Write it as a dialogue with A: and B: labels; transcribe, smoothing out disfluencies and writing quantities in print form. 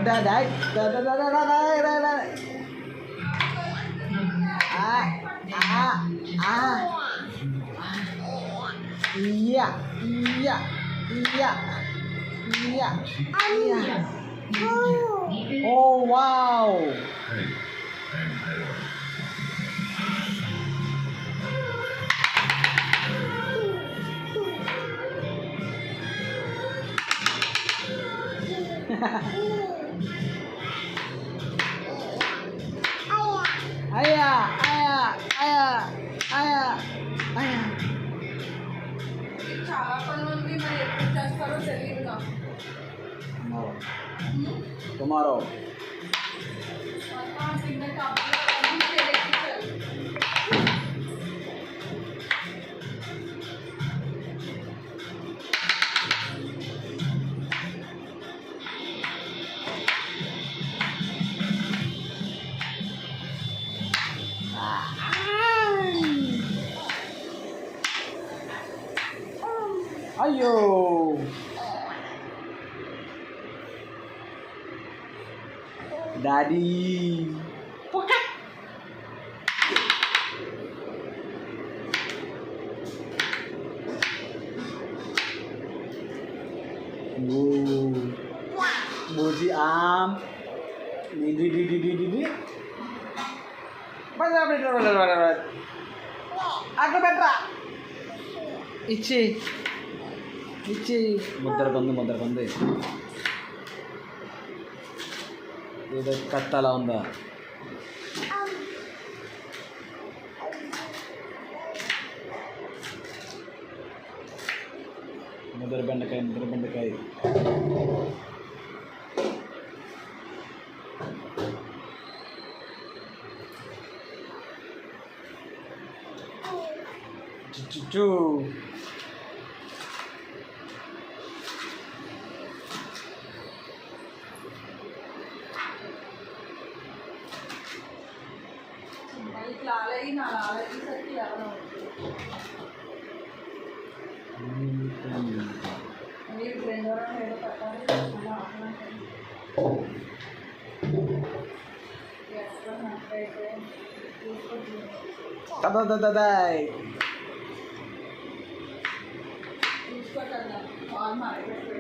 A: Dadai. Iya, iya, iya, iya, iya. Oh wow. Ayah, ayah, ayah, ayah, ayah.
B: చాలా పనులు ఉంది మరి ఎప్పుడు చేస్తారో తెలియదు నాకు.
A: Tomorrow.
B: కింద కప్పులు అన్నీ చేయించారు.
A: Ayo. Daddy. Poket. Muji am. Di. Aku betra. Ichi. ముద్దర బంది ఏదో కట్టలా ఉందా ముద్దర బెండకాయ చుచ్చు
B: ఇట్లా ఆలయి నా ఆలయ్యేసరికి ఎవరో మీరు రెండోరం ఏదో పెట్టాలి చూసుకోవట్లేదు